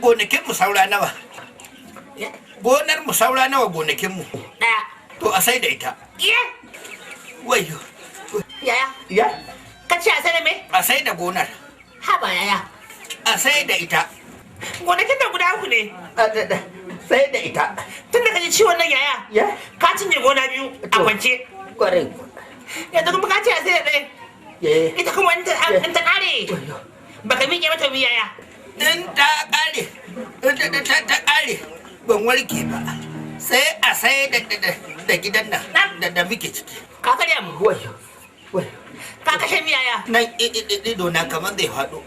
gonakin mu saura nawa? Gonar mu saura nawa gonakin mu? Ɗaya. To a sai da ita. Iya. Wayo. Yaya? Ya. Ka ce a sai da me? A sai da gonar. Haba yaya. A sai da ita. Gonakin da guda uku ne. Sai da ita. Tun da ka ji ciwon nan yaya. Ya. Ka cinye gona biyu a kwance. Kwarai. Yanzu kuma ka ce a sai da ɗaya. Ita kuma in ta ƙare. Baka miƙe mata wuya ya. In ta ƙare. Ta ƙare. Ban warke ba. Sai a sai da gidan nan da muke ciki. Ka karya mu. Wayo. Ka kashe mi yaya. Nan ido na kamar zai faɗo.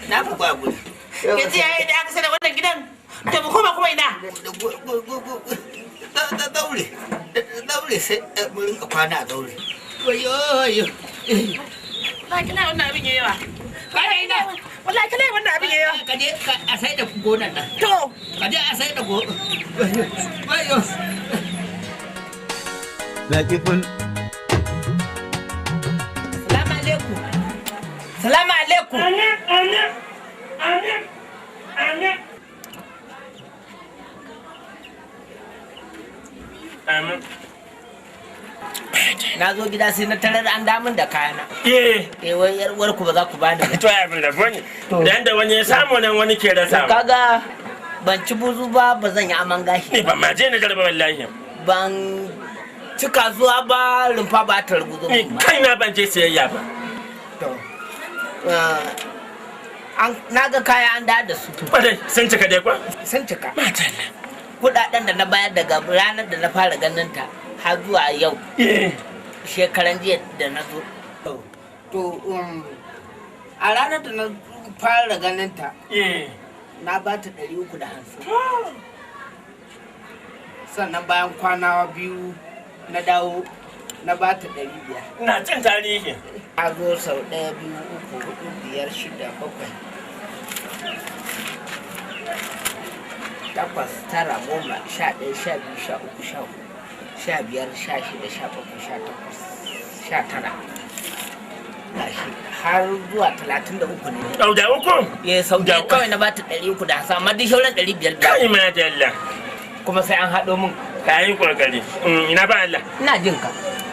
Na fi ba gudu. Yanzu yaya da aka sai da wannan gidan. To mu koma kuma ina. Daure sai mu rinka kwana a daure. Wayo. Na kina wannan abin yawa. Kai ina. Wallahi kina wannan abin yawa. Ka je a sai da gonan nan. To. Ka je a sai da gonan. Wayo. Latifun. Salamu alaikum. Na zo gida sai na tarar an damun da kayana. Wai yar uwar ku ba za ku bani. To ya bin da wani. Dan da wani ya samu nan wani ke rasa. Kaga ban ci buzu ba ba zan yi aman gashi. Ni ba ma je na garba wallahi. Ban ci kasuwa ba rumfa ba ta ruguzo. Ni kai na ban je sayayya ba. Na ga kaya an da su. Wadai sun cika dai kwa? Sun cika. Matalla. Kudaden da na bayar daga ranar da na fara ganin ta har zuwa yau. Shekaran jiya da na zo. To a ranar da na fara ganin ta. Na ba ta 350. Sannan bayan kwana biyu na dawo na ba ta 500. Ina cin tarihi. A zo sau 1, 2, 3, 4, 5, 6, 7. 8, 9, 10, 11, 12, 13, 14, 15, 16, 17, 18. Har zuwa 33 ne. Sau da uku? Sau da kawai na bata 350 amma duk shauran 500. Kai ma da Allah. Kuma sai an haɗo min. Ka yi kokari. Ina ba Allah. Ina jin ka.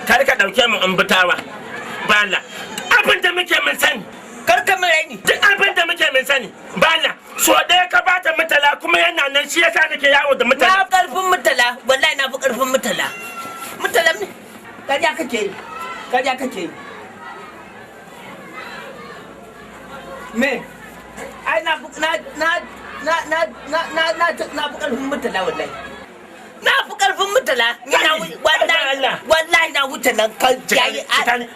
Kar ka ɗauke mu in bitawa. Ba Allah. Abin da muke mun sani. Kar ka mai raini. Duk abin da muke mun sani. Ba Allah. So ɗaya ka bata mutala kuma yana nan shi yasa nake yawo da mutala. Na ƙarfin mutala. Wallahi na fi ƙarfin mutala. Mutala ne. Kariya kake yi. Kariya kake yi. Me? Ai na fi ƙarfin mutala wallahi. Na fi ƙarfin mutala. Wallahi na wuce nan kan yayi.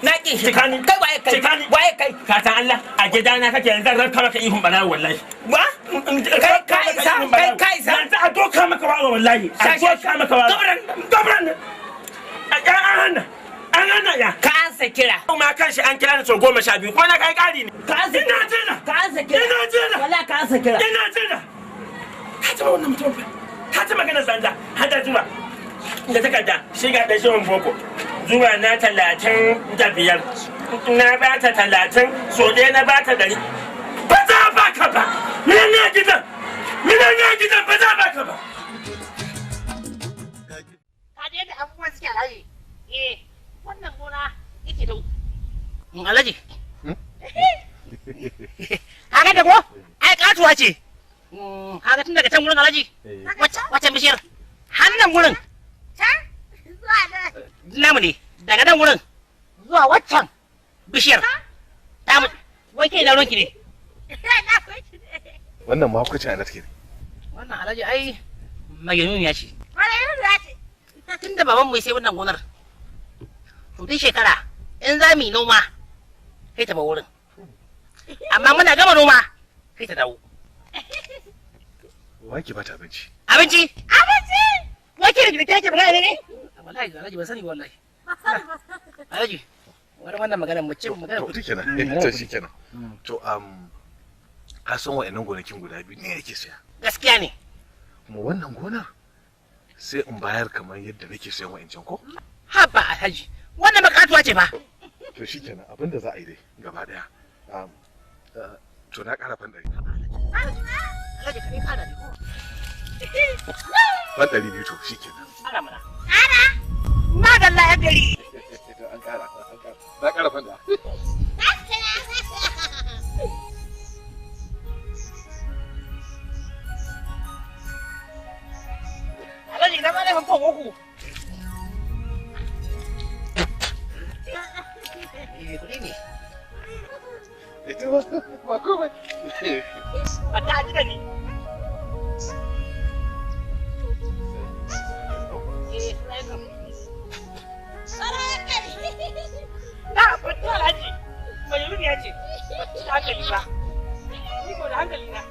Na ƙin shi. Kai waye kai? Waye kai? Ka san Allah a gidana kake yanzu ran ka maka ihun barawo wallahi. Wa? Kai sa. Yanzu a doka maka wawo wallahi. A doka maka wawo. Gabran. An hana ya. Ka ansa kira. Ma kan shi an kira ni sau 12 ko na kai ƙari ne. Ka ansa kira. Ka ansa kira. Ina jira. Wallahi ka ansa kira. Ina jira. Ka taɓa wannan mutum fa. Ka taɓa ganin banza har da zuwa. Da takarda shi ga ɗan shirin boko. Zuwa na 35. Na ba ta 30 so ɗaya na ba ta 100. Ba za ba ka ba. Mina ne gidan ba za ba ka ba. Ka je da abubuwan suke alaji. Wannan gona yake da alaji. Haka da ko? Ai katuwa ce. Haka tun daga can gurin alaji. Wacce bishiyar? Hannun gurin. Can? Zuwa da. Namu ne. Daga nan gurin. Zuwa waccan bishiyar. Wai kai da ruwanki ne. Wannan ma hukuncin alat ke ne. Wannan alaji ai maganin ya ce. Tun da baban mai sai wannan gonar. To duk shekara in za mu yi noma kai ta ba wurin. Amma muna gama noma kai ta dawo. Wa ke bata abinci? Abinci? Wai ke da kike magana ne? Wallahi Alhaji ban sani wallahi. Alhaji wannan magana mu ce magana to kenan. To shikenan. To ka san wa'annan gonakin guda biyu ne yake saya. Gaskiya ne. Kuma wannan gonar sai in bayar kamar yadda nake sayan wa'ancan ko? Haba Alhaji wannan makatuwa ce fa. To shikenan abinda za a yi dai gaba daya. To na ƙara fan 100. kaje kai kana ne. Ban 200 to shikenan. Ara mana. Ara. Madalla ya gari. An kara. Na kara fanda. Alhaji na bane fan uku. Kuɗi ne. Ita ba komai. A ta ji da ni. Na fito Alhaji. Mai yuri ya ce. Hankali ba. Ni ko da hankali na.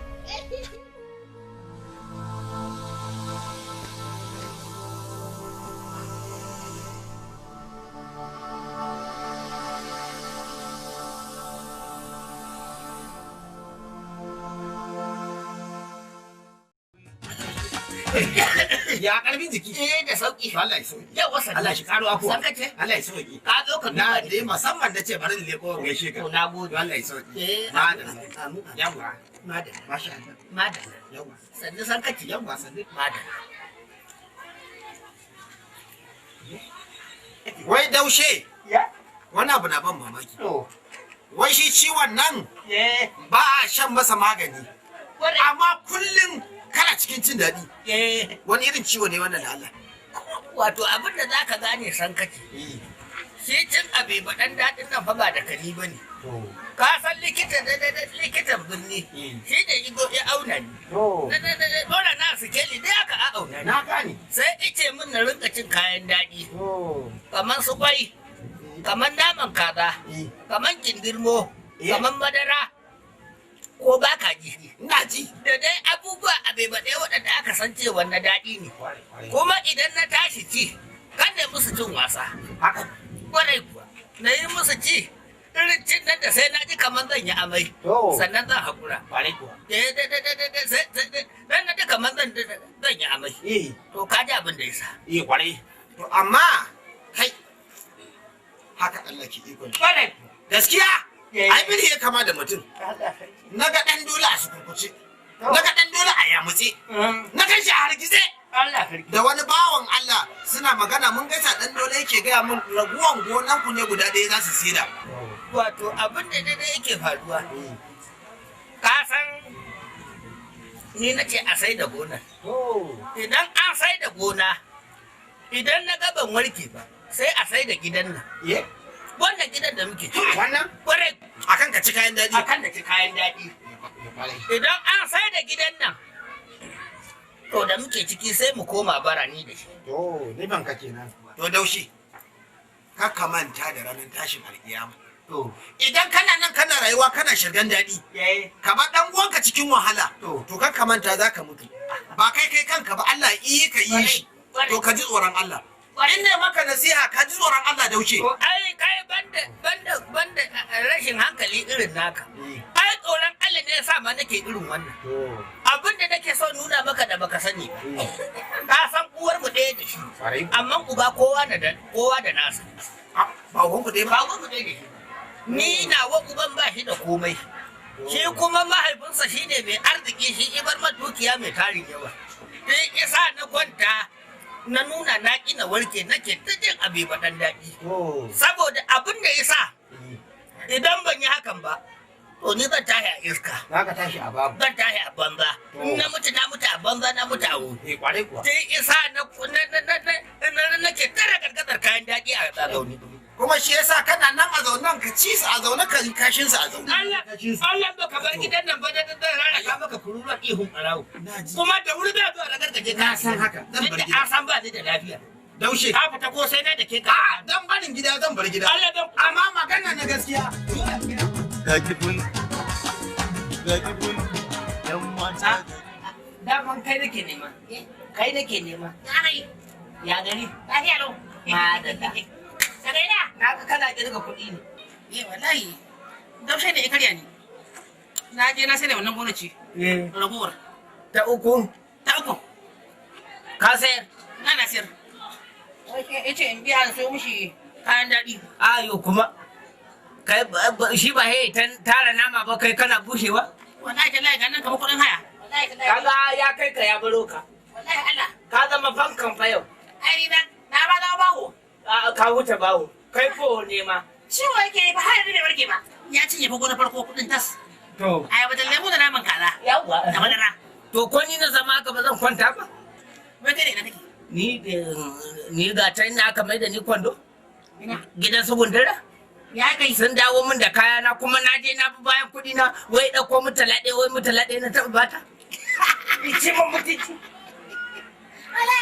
Ya karfin jiki. Da sauki. Allah ya sauki. Yawa sani. Allah shi karo afuwa. San kace? Allah ya sauki. Ka zo ka Na dai musamman da ce bari in leko gaishe ka. Na gode. Allah ya sauki. Madalla. Yawa. Madalla. Masha Allah. Madalla. Yawa. Sannu san kace? Yawa sannu. Madalla. Wai daushe. Ya. Wani abu na ban mamaki. To. Wai shi ciwon nan Eh. ba a shan masa magani. Amma kullum kana cikin cin daɗi. Eh. Wani irin ciwo ne wannan da Allah. Wato abin da za ka gane san kace. Shi cin abe ba ɗan daɗin nan fa ba da kani ba ne. Ka san likitan birni. Shi da ido ya auna ni. Dole na sikeli dai aka auna ni. Na gane. Sai ice min na rinka cin kayan daɗi. Kamar su kwai. Kamar naman kaza. Kamar kindirmo. Kamar madara. Ko ba ka ji. Ina ji. Da dai abubuwa abe ba ɗaya waɗanda aka san cewa na daɗi ne. Kuma idan na tashi ci, kan ne musu cin wasa. Haka. Kwarai kuwa, na yi musu ci, irin cin nan da sai na ji kamar zan yi amai. Sannan zan haƙura. Kwarai kuwa. Dan na ji kamar zan yi amai. To ka ji abin da ya sa. Kwarai. To amma kai haka Allah ke iko. Kwarai. Gaskiya. Ai biri ya kama da mutum. Na ga ɗan dole a sukurkuce. Na ga ɗan dole a yamutse. Na gan shi a hargitse. Da wani bawan Allah suna magana mun gaisa ɗan dole yake gaya mun raguwan gonan ku ne guda ɗaya za su sida. Wato abin da dai yake faruwa. Ka san ni na ce a sai da gonar. Idan an sai da gona, idan na ga ban warke ba, sai a sai da gidan nan. Wannan gidan da muke ciki. Wannan? Kwarai. Akan ka ci kayan daɗi. Akan da ci kayan daɗi. Idan an sai da gidan nan, to da muke ciki sai mu koma bara ni da shi. To, ni ban ka kenan. To daushe. Ka manta da ranar tashin alƙiyama. To, idan kana nan kana rayuwa kana shirgan daɗi. Ka ba ɗan uwanka cikin wahala. To ka manta za ka mutu. Ba kai kanka ba Allah yi ka yi shi. To ka ji tsoron Allah. In ne maka nasiha ka ji tsoron Allah daushe. To ai kai banda rashin hankali irin naka. Ai tsoron Allah ne yasa ma nake irin wannan. Abin da nake so nuna maka da baka sani ba. Ka san uwar mu ɗaya da shi. Amma uba kowa da nasa. Ba uwan ku ɗaya ba. Ba uwan mu ɗaya da shi. Ni nawa uban ba shi da komai. Shi kuma mahaifinsa shine mai arziki shi ibar dukiya mai tarin yawa. Sai isa na kwanta na nuna na ƙina warke nake ta jin abe ba ɗan daɗi. Saboda abin da ya sa idan ban yi hakan ba, to ni zan tashi a iska. Za ka tashi a babu. Zan tashi a banza. Na mutu a banza na mutu a wuri. Kwarai kuwa. Sai isa nake tara gargadar kayan daɗi a zaune. Kuma shi yasa kana nan a zaunan ka ci su a zaune ka kashin su a zaune. Allah ba ka bar gidan nan ba da rana ka maka kururuwar ihun ɓarawo. Kuma da wuri da zuwa ragar gaje ka san haka. Zan bar gida. An san ba ni da lafiya. Daushe. Ka fita ko sai na da ke ka. Dan barin gida zan bar gida. Allah dan amma magana na gaskiya. Gagibun. Yan mata. Daman kai nake nema. Kai nake nema. Ya gari. Lafiya lau. Madalla. Daga ina? Na ga kana kirga kuɗi ne. Wallahi. Daushe ne ya karya ni. Na je na sai da wannan gonaci. Ragowar. Ta uku. Ka sayar? Na sayar. Ya ce in biya so mishi kayan daɗi. Ayo kuma. Kai shi ba he tara nama ba kai kana bushewa? Wallahi tallahi ganin kamar kuɗin haya. Kaga ya kai ka ya baro ka. Wallahi Allah. Ka zama fankan fa yau. Ai na ba da bawo. Ka wuce bawo. Kai ko ne ma. Ciwo yake ba har da warke ba. Ya cinye fago na farko kudin tas. To. Ai wajen lemu da naman kaza. Yawwa. Da madara. To ko ni na zama haka ba zan kwanta ba. Wai kai ne kake? Ni ga ta ina aka mai da ni kwando. Gidan su gundura. Ya kai. Sun dawo min da kayana kuma na je na bi bayan kuɗi na wai ɗauko mutalaɗe wai mutalaɗe na taɓa bata. Ce mun mutunci. Ala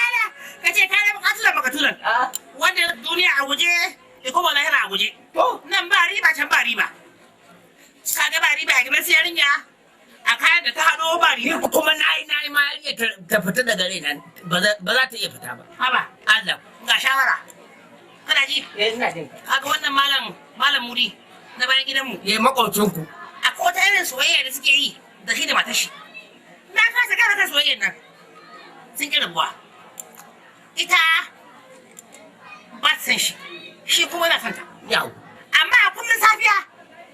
ka ce ka rabu katulan baka tulan. Wanda duniya a guje ya kuma lahira a guje. To nan ba riba can ba riba. Kaga ba riba a gidan su yarinya a kayan da ta haɗo ba riba. kuma na yi ma yarinya ta fita daga raina ba za ta iya fita ba. Haba Allah. ga shawara. Kana ji? Ina jin ka. Kaga wannan malam muri na bayan gidanmu. Makwabcinku. Akwai wata irin soyayya da suke yi da shi da matar shi. Na kasa gane kan soyayyar nan. Sun ƙi rabuwa. Ita ba ta san shi. Shi kuma na santa. Yau. Amma a kullum safiya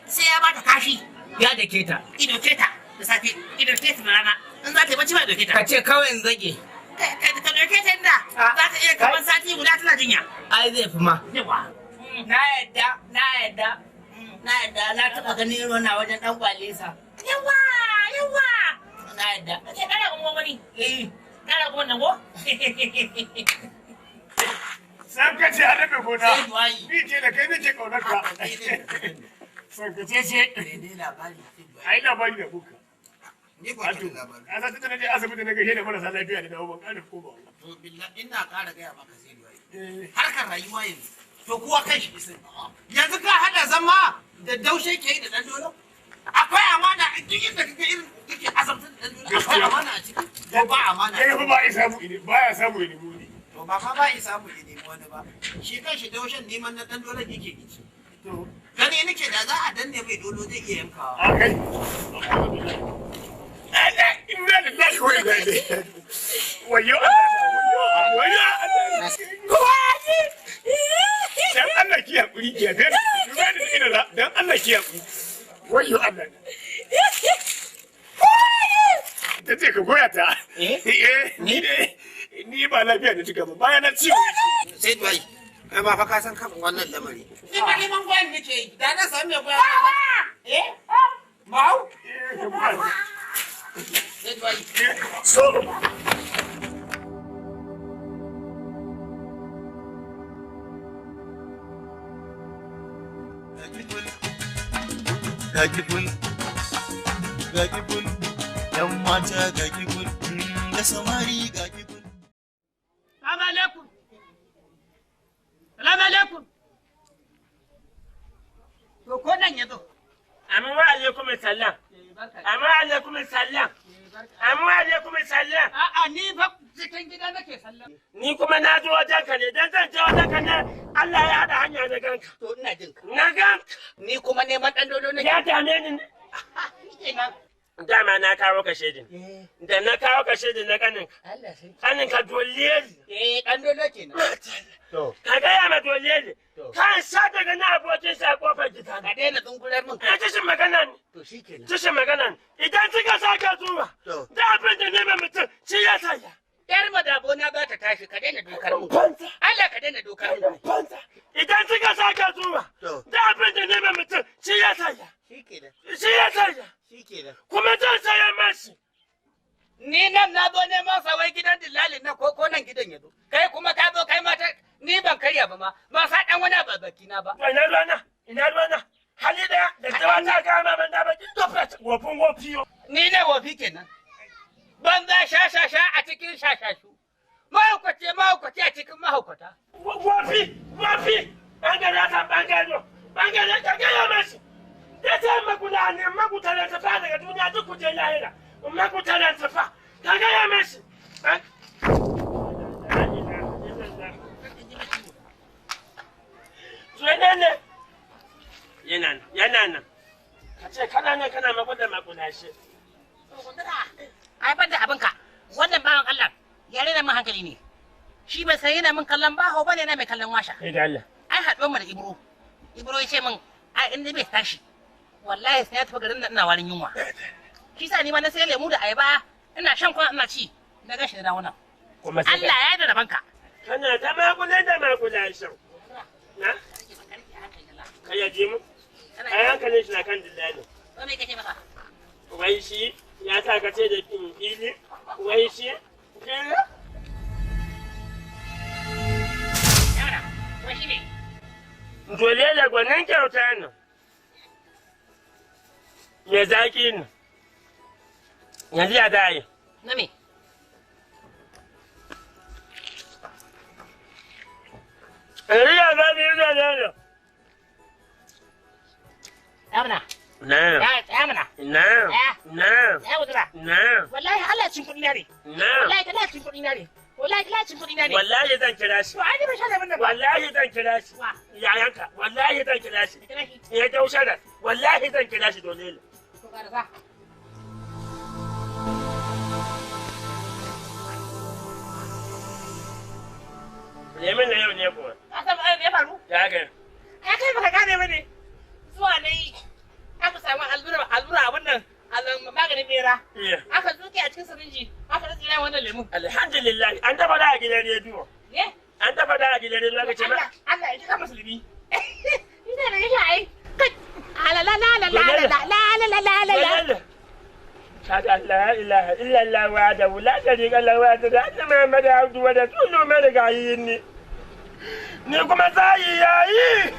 sai ya bata kashi. Ya da ke ta. Ido keta da safe. Ido keta da rana. In za ta yi bacci ba doke ta. Ka ce kawai in zage. Ka doke ta inda za ta iya kamar sati guda tana jinya. Ai zai fi ma. Yawa. Na yadda. Na taɓa ganin irin wannan wajen ɗan kwalisa. Yawa. Na yadda. Ka ce kana kuma wani. Kana kuma nan ko? Sam ka ce a daɗa gona. Sai duwayi. Ni ce da kai nake ƙaunar ka. Sam ka ce ce. Ai labari da buka. Ni ba ta labari. A sa tana je asibiti na gaishe da marasa lafiya da dawo ban ƙara ko ba. To billahi ina ƙara gaya maka sai duwaye. Harkar rayuwa yanzu. To kuwa kai shi isin. Yanzu ka hada zama da daushe ke yi da ɗan dolo. Akwai amana a duk inda kake irin kake azabtar da ɗan dolo. Akwai amana a ciki. Ko ba amana. Kai fa ba ya samu ini ba ya samu ini muni. To ba ma ba ya samu ya nemi wani ba. Shi kan shi daushen neman na ɗan dolo yake gici. To Gani nake da za a danne mai dolo zai iya yankawa. a kai. Allah inna lillahi wa inna ilaihi. Wayo Allah. Wayo Allah. Dan Allah ki hakuri ki yafe. Duba da ina dan Allah ki hakuri. Wayo Allah. Ta ce ka goya ta. Ni ba lafiya da tuka ba bayan na ciwo. Sai duwaye. Kai ba fa ka san kan wannan lamari. Ni ba neman gwayan nake yi. Da na sami mai gwayan. Mau? Sai duwaye. So. Gagibun, ‘yan mata gagibun, da samari gagibun. Salamu alaikum. Salamu alaikum. To ko nan ya zo. Amma wa alaikum salam. Amma alaikum salam. Amma alaikum salam. A'a ni fa cikin gida nake sallah. Ni kuma na zo wajen ka ne dan zan je wajen ka ne Allah ya haɗa hanya na ganka. To ina jin ka. Na ganka. Ni kuma neman ɗan dodo nake. Ya dame ni ne. Kenan. Dama na kawo ka shaidin. Da na kawo ka shaidin na kaninka. Allah sai. Kaninka doliyeli. ɗan dodo kenan. To. Ka gaya ma doliyeli. Kan sa daga na abokin sa kofar gida. Ka daina dungular min. Ka tashin magana ne. To shi kenan. Tashin magana ne. Idan kika saka zuwa. Da abin da neman mutum shi ya saya. Yar madabo na ba ta tashi ka daina dokar mu. Fanta. Allah ka daina dokar mu. Fanta. Idan kika saka zuwa. Da abin da neman mutum shi ya saya. Shi kenan. Shi ya saya. Shi kenan. Kuma zan saya mashi. Ni nan na zo neman sa wai gidan dillalin na ko nan gidan ya zo. Kai kuma ka zo kai mata ni ban karya ba ma. Ba sa dan wani babaki na ba. Ina ruwana. Ina ruwana. Hali daya da tawa ta gama ban da baki tofet wofin wofiyo. Ni ne wofi kenan. Banza sha a cikin shashashu. Mahaukaci a cikin mahaukata. Wofi. Bangare ta bangare. Bangare ka gaya mashi. Da ta makula ne makutalar tafa daga duniya duk kuje lahira. Makutalar tafa. Ka gaya mashi. Tsuwane yana nan. Ka ce kana nan kana makula shi. Ai ban da abinka. Wannan bawan Allah ya rena min hankali ne. Shi bai san yana min kallon baho bane na mai kallon washa. Da Allah. Ai haɗuwar mu da Ibro. Ibro ya ce min ai inda bai tashi. Wallahi sai ya tafi garin nan ina warin yunwa. Shi sa ni ma na sai lemu da ayaba ina shan kwana ina ci na gashi da dawo nan. Kuma sai Allah ya yi da rabanka. kana ta makula da makula shan. Na? Kai ya ji mu? Ai hankalin shi na kan dillali. Ko me kake maka? Wai shi ya sa ka ce da fili? Wai shi? Yara, wai shi ne. Dole da gwanin kyauta nan. Me zaki ne? Yanzu ya za yi. Na me? Yanzu ya za yi da. Yamana. Na. Yamana. Na. Na. Ya wudura. Na. Wallahi Allah cin kuɗi na ne. Na. Wallahi ta cin kuɗi na ne. Wallahi ta cin kuɗi na ne. Wallahi zan kira shi. To ai ba sha da wannan ba. Wallahi zan kira shi. Wa. Yayanka. Wallahi zan kira shi. Kira shi. Ya taushe da. Wallahi zan kira shi dole. To ka da Lemin na yau ne kuma. Ka san me ya faru? Ya ga. Ai kai baka gane ba ne. Zuwa ne aka samu allura wannan maganin bera. Iya. Aka zuke a cikin sirinji, aka tsira wannan lemun. Alhamdulillah. An taba da a gidan rediyo. Ne? An taba da a gidan rediyo aka ce ma. Allah ya kika musulmi. Ina da yake ai. La la la la la la la la la. شهد أن لا إله إلا الله وحده لا شريك له وأشهد أن محمدا عبده ورسوله مرجعيني نيكم سايي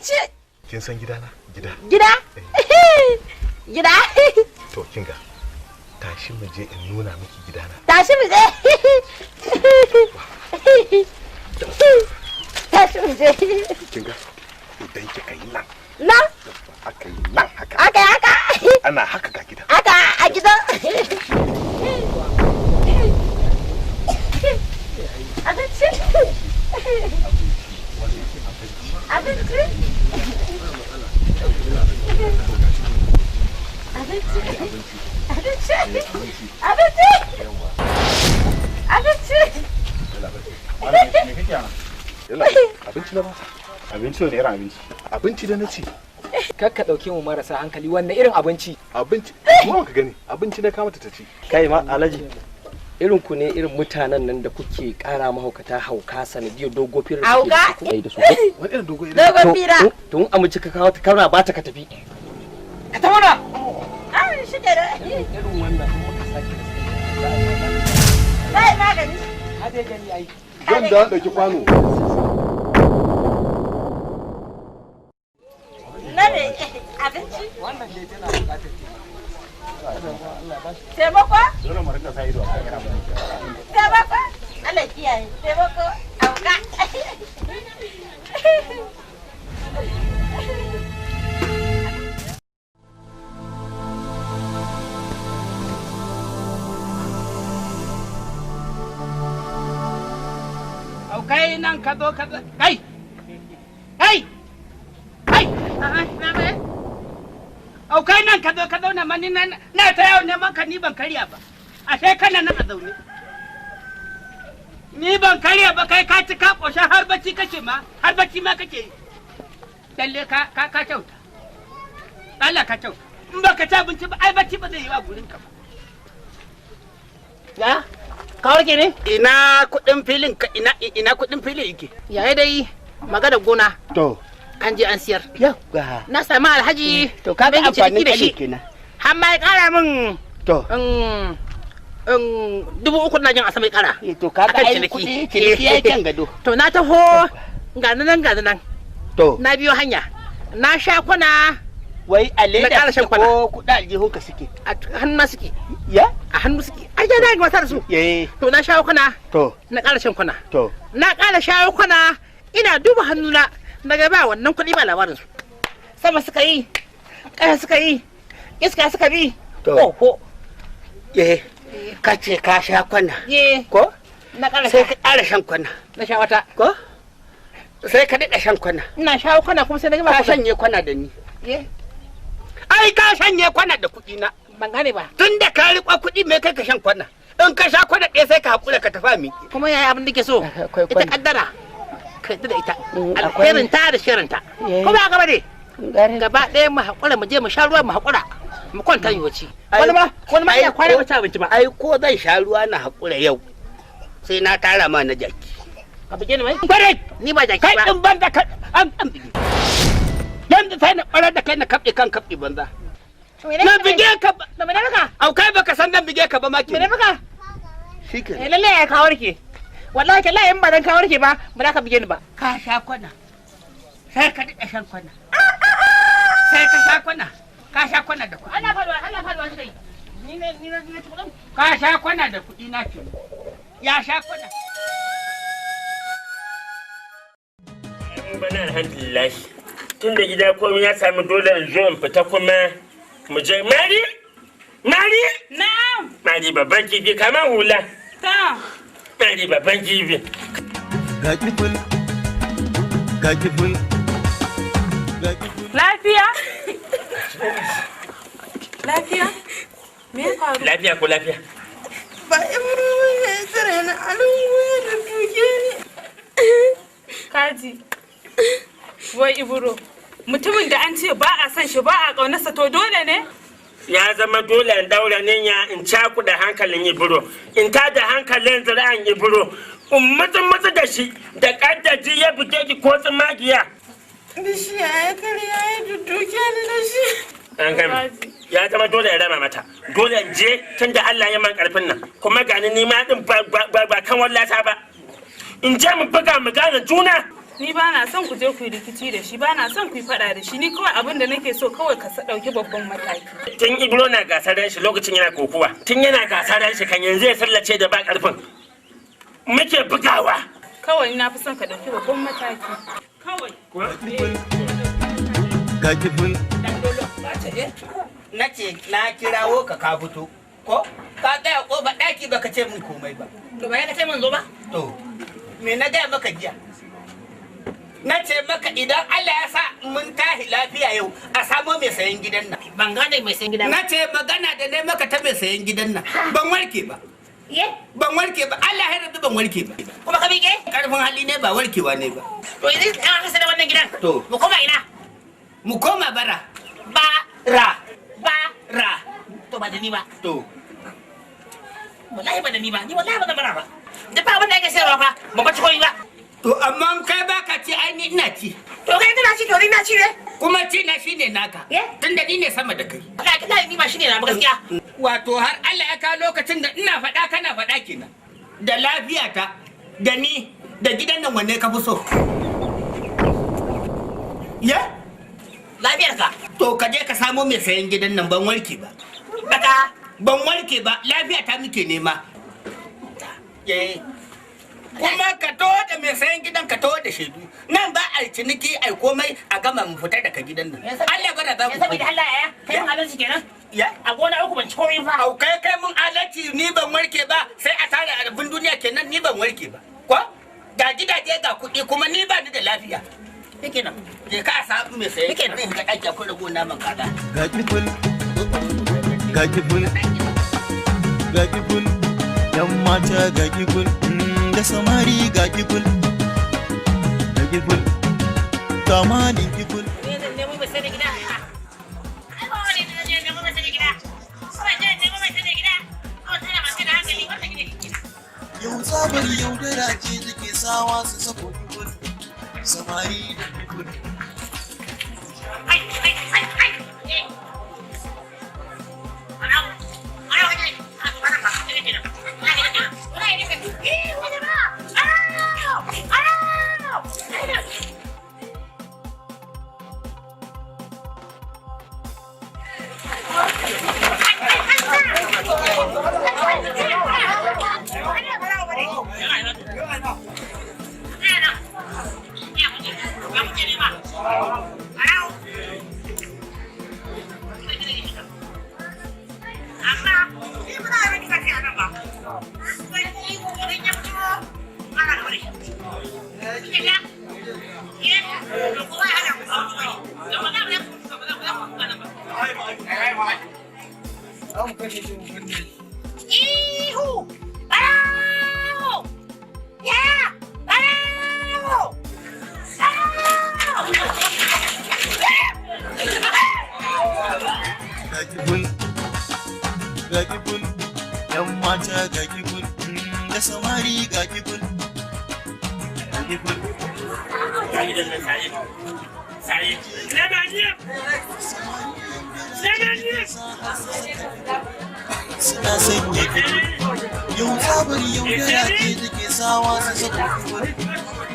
abinci. Kin san gidana? Gida. Gida? Gida. To kinga. Tashi mu je in nuna miki gidana. Tashi mu je. Tashi mu je. Kinga. Idan kika yi nan. Nan? Aka yi nan haka. Haka. Ana haka ga gida. Haka a gida. Abinci. Abinci. Abinci na ba. Abinci ne irin abinci. Abinci da na ci. Kar ka dauke mu marasa hankali wannan irin abinci. Abinci. Kuma ka gani abinci na kama ta ci. Kai ma Alhaji. Irin ku ne irin mutanen nan da kuke kara mahaukata hauka sanadiyar dogo firar da kuke da su. Wani irin dogo irin. Dogo fira. To in amince ka kawo ta kauna ba ta ka tafi. Ka ta mana. Ah, shi ke da. Irin wannan muka sake Sai magani. Hade gani ai. Zan da dauki kwano. Nane abinci. Wannan dai tana bukatar taimako. Dole mu rinka sa ido a kan irin abinci. Taimako. Allah kiyaye. Taimako. Auka. Kai nan ka zo ka kai kai kai au kai nan ka zo ka zauna mani na ta yau neman ka ni ban karya ba a sai kana nan a zaune ni ban karya ba kai ka ci ka kosha har bacci kake ma har bacci ma kake yi lalle ka kyauta Allah ka kyauta in baka ci abinci ba ai bacci ba zai yi wa gurin ka ba Ya? Ka warke ne? ina kudin filin ka ina kudin filin yake Yayi dai magana gona. To. an je an siyar Yawwa. na sami alhaji To ka ga amfanin kane kenan. har ma ya kara min To. 3,000 na jin a sama ya kara To ka ga Akan ai ciniki. kuɗi ciniki yayi kan gado. to na taho ga nan To. na biyo hanya na sha kwana Wai a Na leda ƙara shan suke ko kuɗa aljihun ka suke. a hannu suke Ya? a hannu suke ai ya da wasa da su to na shawo kwana To. na ƙara shan kwana To. na ƙara shawo kwana ina duba hannuna na ga ba wannan kuɗi ba labarin su sama suka yi ƙasa suka yi iska suka bi To. oho Ka ce ka sha kwana. ye Ko? na ƙara Sai sha ka ƙara shan kwana. na sha wata Ko? Sai ka daɗa shan kwana. ina shawo kwana kuma sai na gama Ka shanye kwana da ni. ye Ai ka shanye kwana da kuɗi na. ban gane ba Tun da ka riƙo kuɗi me kai ka shan kwana. In ka sha kwana ɗaya sai ka haƙura ka tafa mi. kuma yaya abin da ke so Akwai ita kwana. kaddara ka yadda da ita akwai- alherinta da shirinta ko ba gaba ne gaba ɗaya mu haƙura mu je mu sha ruwa mu haƙura mu kwanta yi wace wani ma iya kwana ba ci abinci ba Ai ko zan sha ruwa na haƙura yau. Sai na tara ma na jaki. a bige ni mai bare ni ba jaki Kai ba ɗin banza ka an bige. Yanda sai na ɓarar da kai na kaɓe kan kaɓe banza. Na bige ka ba. da mene maka Au kai baka san dan bige ka ba ma ke. mene maka Shi ke. lalle ya kawo rike wallahi kallahi in ba dan kawo rike ba ba za ka bige ni ba Ka sha kwana. Sai ka daɗa shan kwana. Sai ka sha kwana. Ka sha kwana da kuɗi. Allah faɗuwa shi dai ni ne ci kudin Ka sha kwana da kuɗi na ke. Ya sha kwana. Bana alhamdulillah. Tun da gida komai ya sami dole in zo in fita kuma mu je. Mari? Mari? Na'am. Mari babban kifi kamar hula. Ta. Mari babban kifi. Ga kifin, ga kifin, ga kifin. Lafiya? Lafiya? Me ya faru? Lafiya ko lafiya? Ba Ibro ne ya tsare ni a lungu da duke ni. Kaji. Wai Ibro, mutumin da an ce ba a son shi ba a ƙaunarsa to dole ne? Ya zama dole in daura ninya in cakuɗa hankalin Ibro, in tada hankalin zira'an Ibro, in mutu da shi da ƙaddaji ya buge ki ko tsumagiya. Bishiya ya karya ya dudduke ni da shi. An gami. Ya zama dole ya rama mata. Dole in je tun da Allah ya man karfin nan. Kuma gani ni ma din ba kan wallata ba. In je mu buga mu gane juna. Ni ba na son ku je ku yi rikici da shi, ba na son ku yi faɗa da shi. Ni kawai abin da nake so kawai ka ɗauki babban mataki. Tun Ibro na gasar shi lokacin yana kokuwa. Tun yana gasar shi kan yanzu ya sallace da ba ƙarfin. Muke bugawa. Kawai na fi son ka ɗauki babban mataki. Kawai. Gagibul. Na ce na kirawo ka ka fito. Ko? Ka tsaya ƙofa ɗaki baka ce min komai ba. To ba ya ka ce min zo ba? To, me na gaya maka jiya? Na ce maka idan Allah ya sa mun tahi lafiya yau a samo mai sayan gidan nan. Ban gane mai sayan gidan. Na ce magana da ne maka ta mai sayan gidan nan. Ban warke ba. Ye? Ban warke ba. Allah ya rabu ban warke ba. Kuma ka miƙe? Karfin hali ne ba warkewa ne ba. To yanzu an rasa da wannan gidan. To. Mu koma ina? Mu koma bara. Ra. Ra. To ba da ni ba. To. Wallahi ba da ni ba. Ni wallahi ba da bara ba. Da ba abin da ake sayarwa fa. Ba ba ci koyi ba. To amma kai baka ci ai ni ina ci. To kai kana ci to ni na ci ne. Kuma ci na shine naka. Tunda ni ne sama da kai. Allah ni ba shine na gaskiya. Wato har Allah ya kawo lokacin da ina faɗa kana faɗa kenan. Da lafiyata da ni da gidan nan wanne ka fi so? Ya? Lafiyarka. To ka je ka samo mai sayan gidan nan ban warke ba. Baka. Ban warke ba lafiyata muke nema. Kuma ka to da mai sayan gidan ka to da shaidu nan ba a ciniki ai komai a gama mu fita daga gidan nan Allah gwada za ku saboda Allah ya kai mun adalci kenan ya a gona uku ban ci komai fa au kai mun adalci ni ban warke ba sai a tare arbin duniya kenan ni ban warke ba ko ga gidaje ga kuɗi kuma ni ba ni da lafiya yake nan je ka samu mai sayan yake nan ga ɗaki akwai rago naman kaza Gagibul. Gagibul. Gagibul. Yan mata gagibul. Da samari gagibul. Gagibul. Kamalin gibul. Yau zabar yaudara ce take sawa su sako gibul. Samari da gibul. Ihu! Barawo! Ya! Barawo! Gagibul. Gagibul. Yan mata gagibul. Da samari gagibul. Gagibul. Suna sanya gibul. Yau zabar yaudara ce take sawa su saka gibul.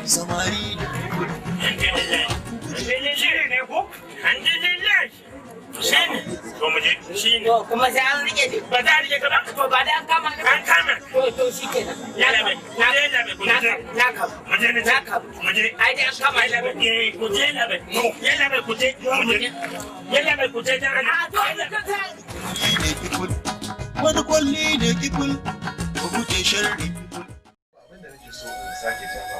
Samari da gibul. kuma sai an rike ne ba za a rike ka ba to ba da an kama ne an kama to shi kenan yalla bai na kam ai dai an kama ne kuje yalla bai kuje dan Wani kwalli da gibul. Ba guje sharri gibul. Abinda nake so in sake jafa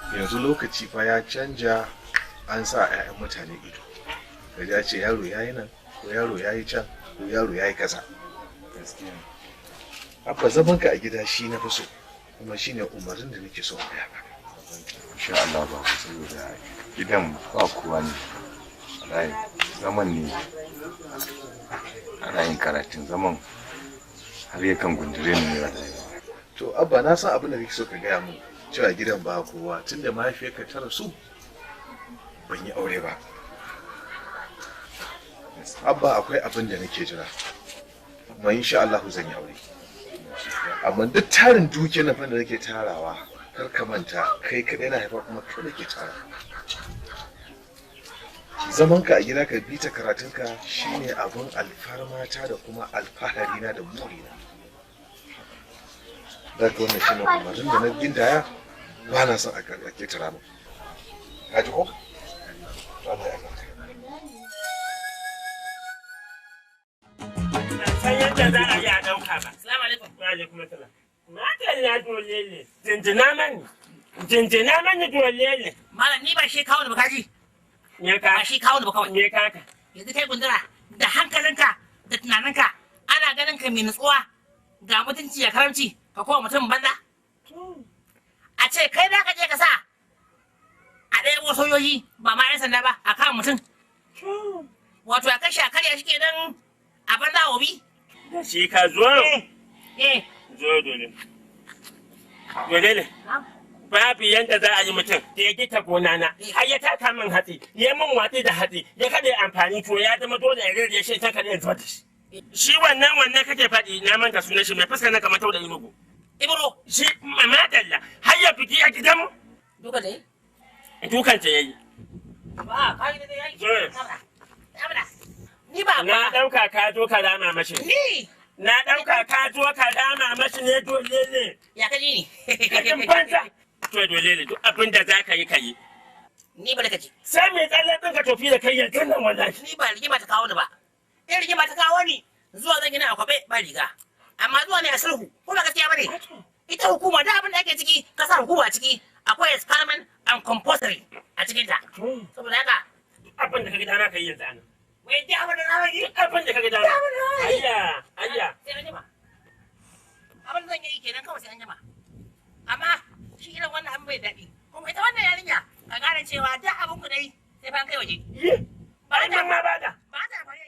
ku yanzu lokaci fa ya canja an sa 'ya'yan mutane ido da ya ce yaro ya yi nan ko yaro ya yi can ko yaro ya yi kaza abba zaman ka a gida shi na fi so kuma shi ne umarnin da nake so a gaya ba insha Allah ba saboda gidan ba kowa ne wallahi zaman ne ana yin karatun zaman har yakan gundure ne wallahi to abba na san abin da kake so ka gaya mun cewa gidan ba kowa tunda mahaifiyarka ta rasu ban yi aure ba abba akwai abin da nake jira kuma insha Allah zan yi aure amma duk tarin dukiyar nan da nake tarawa kar ka manta kai kaɗai na haifa kuma kai da ke tara. Zaman ka a gida ka bi ta karatunka shine abun alfarmata da kuma alfaharina da burina. Da ka wannan shine umarnin da na gindaya ba na son a ke tara mu. Ka ji ko? To Allah ya barka. San yadda za a yi a ɗauka ba. Salamu alaikum. Wa alaikum assalam. Matan na dolele. Jinjina mani dolele. Malam ni ba shi kawo da bakaji. Me ka? Ba shi kawo da bakawa. Me ka ka? Yanzu kai gundura da hankalinka da tunaninka ana ganin ka mai nutsuwa ga mutunci ya karamci ka kowa mutum banza. A ce kai za ka je ka sa a ɗaya sojoji ba ma 'yan sanda ba a kan mutum. Wato a kashe a karya shi kenan a banza obi. Da shi ka zo? Zo dole. Dole. Babu yanda za a yi mutum da ya gita gona na har ya taka min hatsi ya min watsi da hatsi ya kada amfani to ya zama dole ya rage shi ta kada ya zuwa da shi. Shi wannan kake faɗi na manta sunan shi mai fuska na kamar tau da inugu. Ibro. Shi madalla har ya fiki a gidanmu. Duka da yi? Dukan ta yayi. Ba ka yi da yayi. Ni ba. Na ɗauka ka zo ka rama mashi. Ni. Na ɗauka ka zo ka rama mashi ne dole ne. Ya kaji ni. Kajin banza. To dole ne duk abin da za ka yi ka yi. Ni ba da kaji. Sai mai tsalle ɗin ka tofi da kai yanzu nan wallahi. Ni ba rigima ta kawo ni ba. In rigima ta kawo ni zuwa zan gina a kwabe ba riga. Amma zuwa ne a sulhu ko ba gaskiya ba ne. Ita hukuma da abin da ake ciki ka sa hukuma a ciki akwai experiment and compulsory a cikinta. Saboda haka. Abin da ka gida na ka yi yanzu ana. Wai dai abin da na yi. Abin da ka gida na. Ayya. Sai an jima. Abin da zan yi kenan kawai sai an jima. Amma shi irin wannan abin bai daɗi. Kuma ita wannan yarinya ka gane cewa duk abin ku dai sai fa kai waje. Ba ta ma ba ta. Ba ta fare.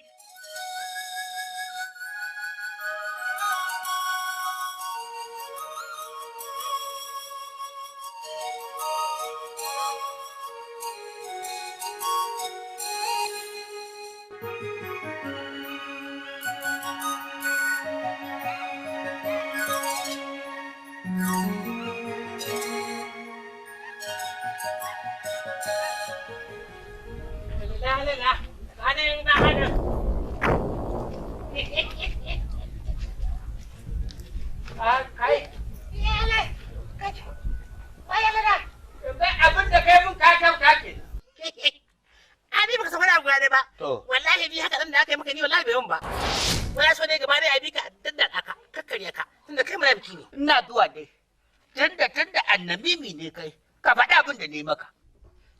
Tunda annabimi ne kai, ka faɗi abin da ne maka.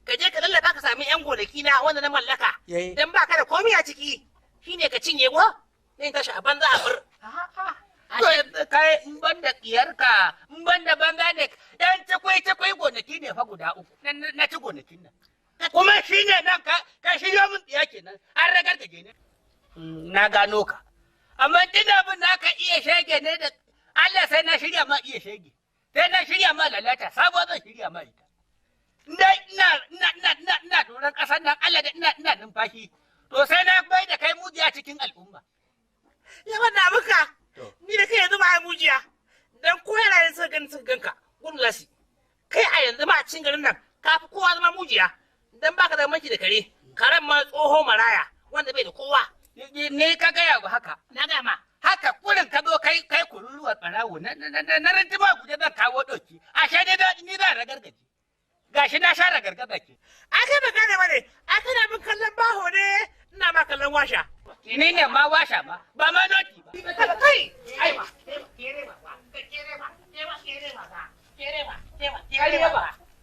Ka je ka lallaba ka sami 'yan gonaki na wanda na mallaka. Dan baka da komai a ciki, shine ka cinye ko? Zai tashi a banza a bar. To kai in ban da ƙiyarka, in ban da banza ne, ɗan takwai gonaki ne fa guda uku. Na ci gonakin nan. Kuma shine nan ka shirya min tsiya kenan, an ragar da ne. Na gano ka. Amma tun abin da aka iya shege ne da Allah sai na shirya ma iya shege. Sai na shirya ma lalata, sabo zan shirya ma ita. Ina doron ƙasar nan Allah da ina numfashi. To sai na bai da kai mujiya cikin al'umma. Yawan na muka, ni da kai yanzu ba ai mujiya. Dan ko yana yin suka ganka, gullasi. Kai a yanzu ma a cikin garin nan, ka fi kowa zama mujiya. Dan baka da maki da kare, karen ma tsoho maraya, wanda bai da kowa. Ne ka gaya ba haka. Na gaya ma. Haka kurin ka zo kai kururuwar ɓarawo na rantima guje zan kawo ɗauki. Ashe dai ni za ragargaje. Gashi na sha ragargaza ke. Ai kai ba gane bane, ai kana min kallon baho ne, ina ma kallon washa. Ni ne ma washa ba, ba ma noti ba. Kai, ai ba.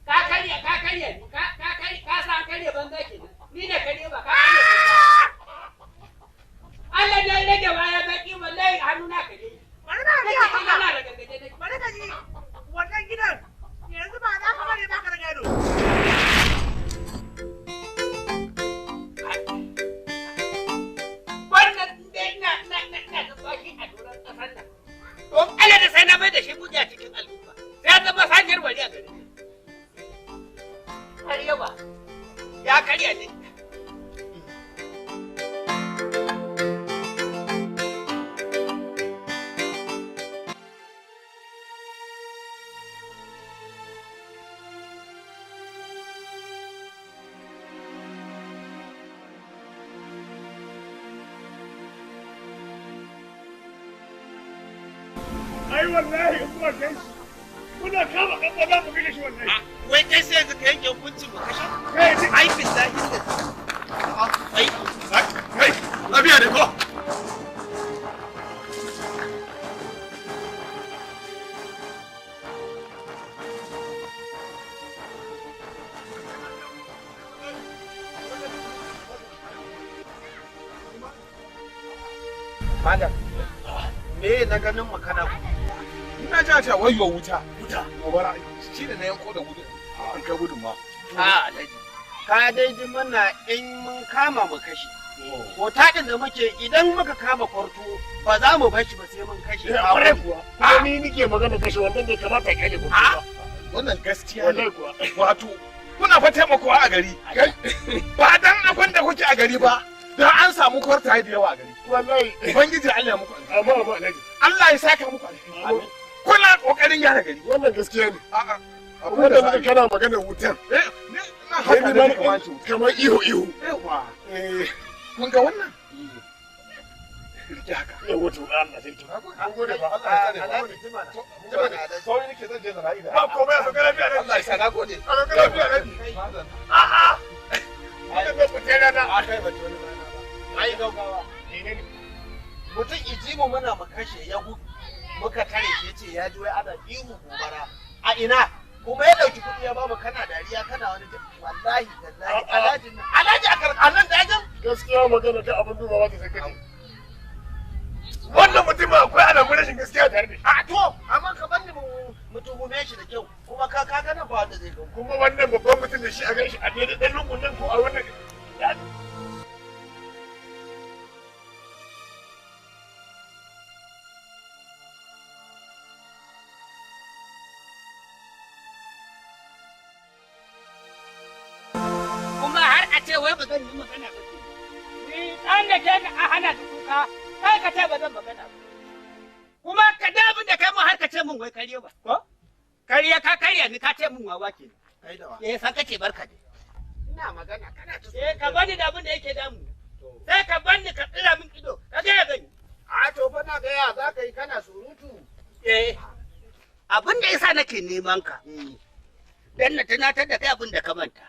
Ka karya, ka sa karya banza ke. Ni ne karya ba, ka karya. Allah ne rage baya baki wallahi hannu na kaje. Bari na ga Allah da gaje. Bari ka ji wannan gidan yanzu ba za ka bari ba ka da gado. Wannan dai na da baki a doron kasar nan. To Allah da sai na mai da shi guje a cikin al'umma. Sai zama saniyar wari a gare. Har yawa ya karya ne. ai wallahi in kuwa kai shi muna kama kan za mu kashe shi wallahi. Wai kai sai yanzu ka yanke hukuncin mu kashe? Ai billahi da ai lafiya ne ko? Malam, me na ganin makana ku? ina ji ta wayo wuta. Gobara shi da na yanko da gudu. An kai gudun ma. A Alhaji, ka dai ji mana in mun kama mu kashe. Ko taɗin da muke idan muka kama kwarto ba za mu bar shi ba sai mun kashe. Kwarai kuwa. Kuma ni nike magana kashe wannan bai kamata ya kyale ku ba. Wannan gaskiya ne. Wato, kuna fa taimakowa a gari. Ba dan abin da kuke a gari ba. Da an samu kwartaye da yawa a gari. Wallahi. Ubangiji Allah ya muku alheri. Amma ba Alhaji. Allah ya saka muku alheri. Kuna kokarin gyara gari. Wannan gaskiya ne. A'a. Abin da muka kana maganar wutan. Na haka ne kamar ihu. Yawa. Kun ga wannan? Rike haka. Yawa to Allah sai to. An gode ba. Allah ya sani. Sauri nake zan je da ra'ida. Ba ko ba so ga lafiya ne. Allah ya sa na gode. Ga lafiya ne. A'a. Wannan ba ku tare na. A kai ba to ne. Ai gaugawa. Mutum ijimu muna mu kashe ya gudu. Muka tare shi yace ya ji wai ana ihu gobara. A ina? Kuma ya dauki kuɗi ya bamu kana dariya kana wani wallahi tallahi Alhaji a nan dajin gaskiya magana ta abin duba ba ta sake ni. Wannan mutum akwai alamun rashin gaskiya tare da shi. A to amma ka bani mu tuhume shi da kyau kuma ka ga nan ba wanda zai gani. Kuma wannan babban mutum da shi a gan shi a daidai ɗan lungun nan ko a wannan wai ba zan yi magana ba ke. Ni ɗan da ke a hana da kuka, kai ka ce ba zan magana ba. Kuma ka da abin da kai mun har ka ce mun wai karya ba. Ko? Karya ka karya ni ka ce mun wawa ke. Kai da wa. San kace barka dai. Ina magana kana ta. Ka bani da abin da yake damu. Sai ka bani ka tsira min ido, ka ga ya gani. A to fa na ga ya za ka yi kana surutu. Abin da yasa nake neman ka. Dan na tunatar da kai abin da ka manta.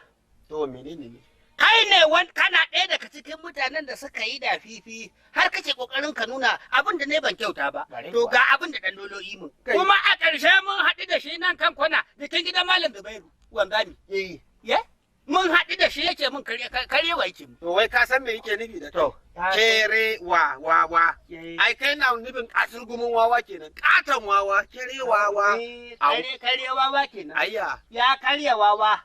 To menene ne? Kai ne kana ɗaya daga cikin mutanen da suka yi da fifi har kake kokarin ka nuna abin da ne ban kyauta ba. To ga abin da Dandolo yi mun. Kuma a ƙarshe mun haɗu da shi nan kan kwana bikin gidan Malam Zubairu wanzami. Mun haɗu da shi yake mun karyewa yake mun. To wai ka san me yake nufi da to? Kere wa. Ai kai na nufin kasir gumin wawa kenan. Katon wawa, kere wawa. Kare wawa kenan. Ayya. Ya karya wawa.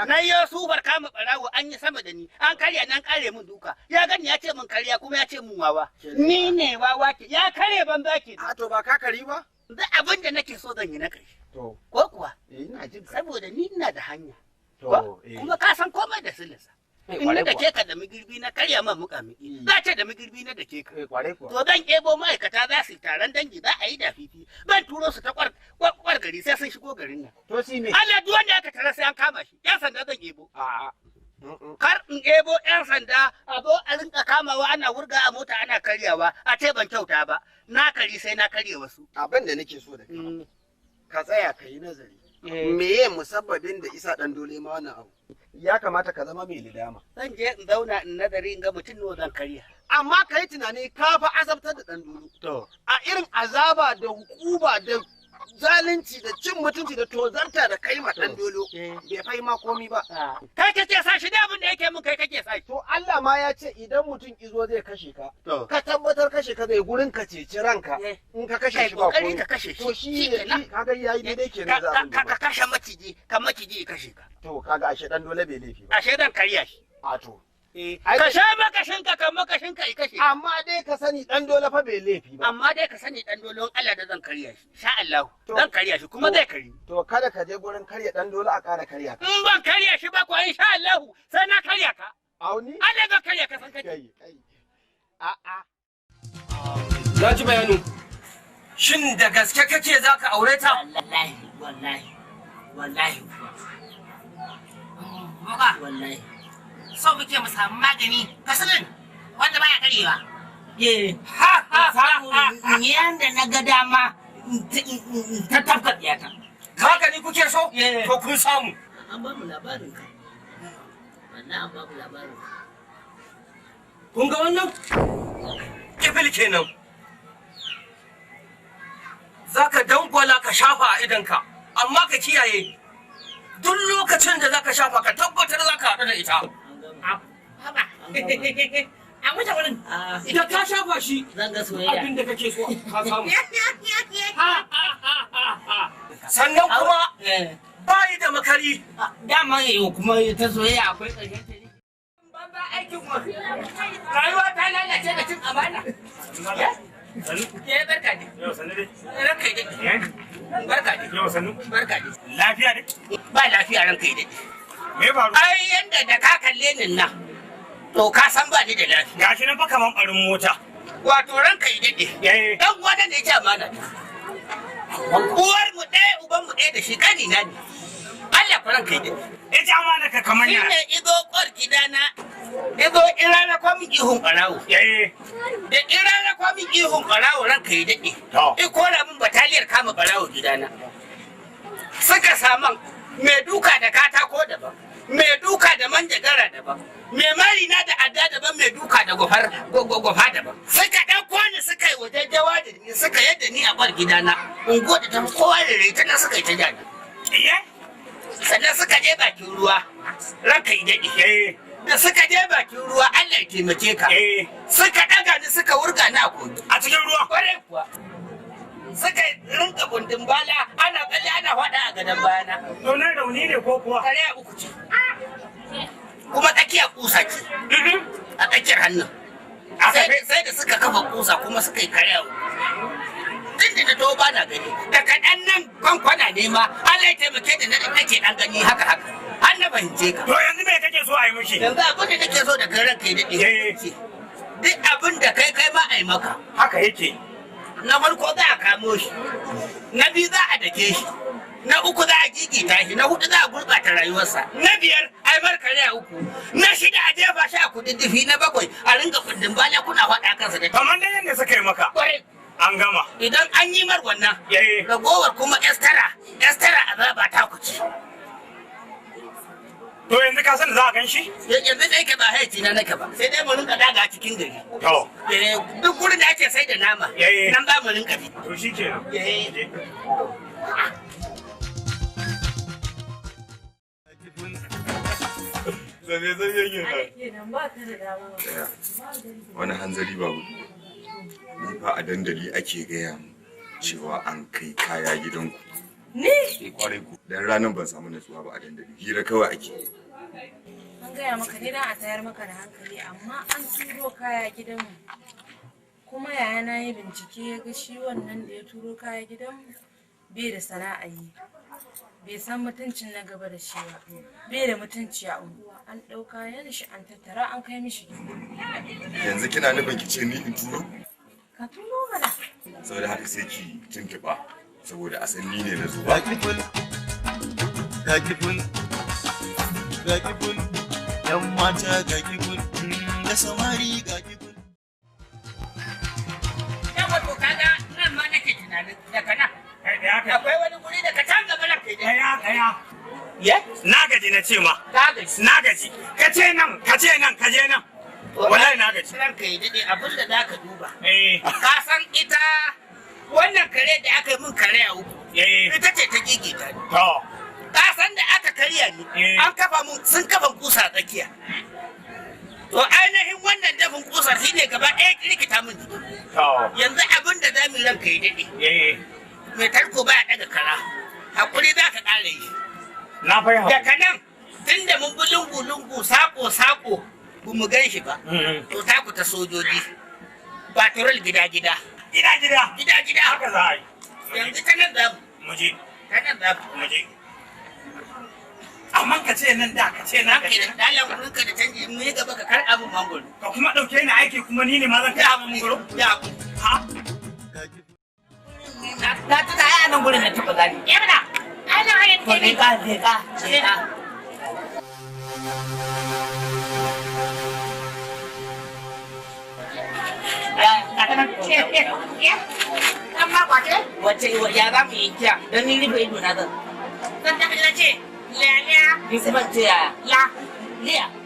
Na yi su barka mu barawo an yi sama da ni an karya nan kare mun duka ya gani ya ce mun karya kuma ya ce mun wawa ni ne wawa ke ya kare ban zaki a to ba ka kari ba duk abin da nake so zan yi na kai to ko kuwa ina jin saboda ni ina da hanya to kuma ka san komai da silisa in da ke ka da migirbi na karya man muka miki za ce da migirbi na da ke ka to zan ebo ma'aikata za su taron dangi za a yi da fifi ban turo su ta kwar gari sai sun shigo garin nan to shi ne Allah duk wanda aka tara sai an kama shi yan sanda zan ebo kar in ebo yan sanda a zo a rinka kamawa ana wurga a mota ana karyawa a ce ban kyauta ba na kari sai na karye wasu abin da nake so da kai ka tsaya ka yi nazari meye musabbabin da isa dan dole ma wannan abu ya kamata ka zama mai lidama zan je in zauna in nazari in ga mutum nawa zan karya amma ka yi tunani ka fa azabtar da dan dole to a irin azaba da hukuma da zalunci da cin mutunci da tozarta da kai ma dan dolo bai fai ma komi ba kai kake sa shi da abin da yake mun kai kake sa shi to Allah ma ya ce idan mutum izo zai kashe ka ka tabbatar kashe ka zai gurin ka ceci ranka in ka kashe shi ba komi ka kashe shi to shi ne kaga yayi daidai kenan za ka kashe maciji ka maciji kashe ka to kaga ashe dan dole bai laifi ba ashe dan kariya shi a to ka sha makashinka kan makashinka i kashe amma dai ka sani dan dole fa bai laifi ba amma dai ka sani dan dole Allah da zan karya shi sha Allah zan karya shi kuma zai kari to kada ka je gurin karya dan dole a ƙara karya ka in ban karya shi ba ko insha Allah sai na karya ka auni Allah zan karya ka san kake na ji bayanin shin da gaske kake zaka aure ta wallahi wallahi so muke mu samu magani kasanin wanda baya karewa samu yanda na ga dama ta tafka tsiyata. Magani kuke so? To kun samu. An ba mu labarin ka. Wannan an ba mu labarin ka. Kun ga wannan? Kifil kenan. Za ka dangwala ka shafa a idanka, amma ka kiyaye. Duk lokacin da za ka shafa ka tabbatar za ka haɗu da ita. Haba. A wuce wurin. Idan ka shafa shi, Zan ga soyayya. abin da kake so ka samu. Sannan kuma bayi da makari. Dama yau kuma ta soyayya akwai ƙarshen ta ne. Banza aikin mu. Rayuwa ta lalace da cin amana. Ya barka ne. Yau sannu dai. Ranka yi daɗi. Barka ne. Yau sannu. Barka ne. Lafiya dai. Ba lafiya ranka yi daɗi. Me faru? Ai yanda da ka kalle ni nan. To ka san ba ni da lafiya. Gashi nan fa kaman ɓarin mota. Wato ranka yi daɗi. Dan wanda ne ya ce amana. Uwar mu ɗaya uban mu ɗaya da shi ƙani na ne. Allah ku ranka yi daɗi. Ita amana ka kaman ya. Shi ne izo ƙwar gidana. Izo irana kwamin ihun ɓarawo. Da irana kwamin ihun ɓarawo ranka yi daɗi. Ikora min bataliyar kama ɓarawo gidana. Suka saman mai duka da katako daban. Mai duka da manjagara daban. Mai marina da adda daban, mai duka da gwafa daban. Suka ɗauko ni suka yi wajajjawa da ni suka yadda ni a bar gidana. Ungo da ta kowa da rai ta suka yi ta jani. Sannan suka je bakin ruwa ranka yi daɗi. Da suka je bakin ruwa Allah ya taimake ka. Suka ɗaga ni suka wurga ni a kogi. A cikin ruwa? Kwarai kuwa. Suka rinka gundun bala ana tsalle ana faɗa a gadon bayana. Donar rauni ne ko kuwa? Kare uku ce. Kuma tsakiyar kusa ce. A tsakiyar hannun. Sai da suka kafa kusa kuma suka yi kare uku. Tun da to ba na gani. Da kaɗan nan kwankwana ne ma Allah ya taimake da nake ɗan gani haka haka. Har na fahimce ka. To yanzu me kake so a yi mishi? Yanzu abin da nake so da kai ranka yi daɗe. Duk abin da kai ma a yi maka. Haka yake. Na farko za a kamo shi, na biyu za a dake shi, na uku za a gigita shi, na hudu za a gurɓata rayuwarsa, na biyar a yi markare a uku, na shida a jefa shi a kududdufi, na bakwai a ringa kundin bala kuna faɗa kansa da kamar da yadda suka yi maka. An gama. Idan an yi mar wannan, ragowar kuma estara azaba ta kuce. To yanzu ka san da za a gan shi? Yanzu dai ke ba haici na nake ba, sai dai mu rinka daga cikin gari. To. Duk gurin da ake sai da nama, nan ba mu rinka bi. To shi ke nan. Wani hanzari babu. Ni fa a dandali ake gaya mu cewa an kai kaya gidanku. Ni? Kwarai ku. Dan ranar ban samu natsuwa ba a dandali. Hira kawai ake. An gaya maka ne dan a tayar maka da hankali amma an turo kaya gidanmu. Kuma yaya na yi bincike ya ga shi wannan da ya turo kaya gidanmu bai da sana'a yi. Bai san mutuncin na gaba da shi ba. Bai da mutunci a unguwa. An ɗau kayan shi an tattara an kai mishi gida. Yanzu kina nufin ki ce ni in turo? Ka turo mana. Saboda haka sai ki tuntuɓa. Saboda a san ni ne na zuwa. Ga kifin, ‘yan mata ga kifin, da samari ga kifin. Yan wato kaga nan ma nake tunanin daga nan. Akwai wani guri da ka can gaba na kai dai. Ya? Na gaji na ce ma. Na gaji. Ka ce nan, ka ce nan, ka je nan. Wallahi na gaji. Ranka yi daɗe abin da za ka duba. Ka san ita wannan kare da aka yi min kare a uku. Ita ce ta gigita ni. Ka san da aka karya ni. An kafa mun sun kafa kusa tsakiya. To ainihin wannan dafin kusar shi ne gaba ɗaya kirkita min jiki. Yanzu abin da za mu yi ranka yi daɗe. Mai tarko ba ya ɗaga kara. Hakuri za ka ƙara yi. Na fahimta. Daga nan tun da mun bi lungu-lungu sako-sako ba mu gan shi ba. To taku ta sojoji. Patrol gida-gida. Gida-gida. Gida-gida. Haka za a yi. Yanzu ta nan za mu. Muje. Ta nan za mu. Muje. Amma ka ce nan da ka ce nan. Haka da dalan wurinka da canji mu yi gaba ka kar abin mangoro. Ka kuma ɗauke ni aiki kuma ni ne ma zan kai abin mangoro. Ya ku. Ha? Na tuka ya nan gurin da tuka gani. Ya mana. Ana hayan To leƙa leƙa leƙa. Ya, kata nan. Ya. Amma kwace? Wace ya za mu yi kiya don ni rufe ido na zan. Zan ta ce, liya. Ni kuma ce yaya? La, liya.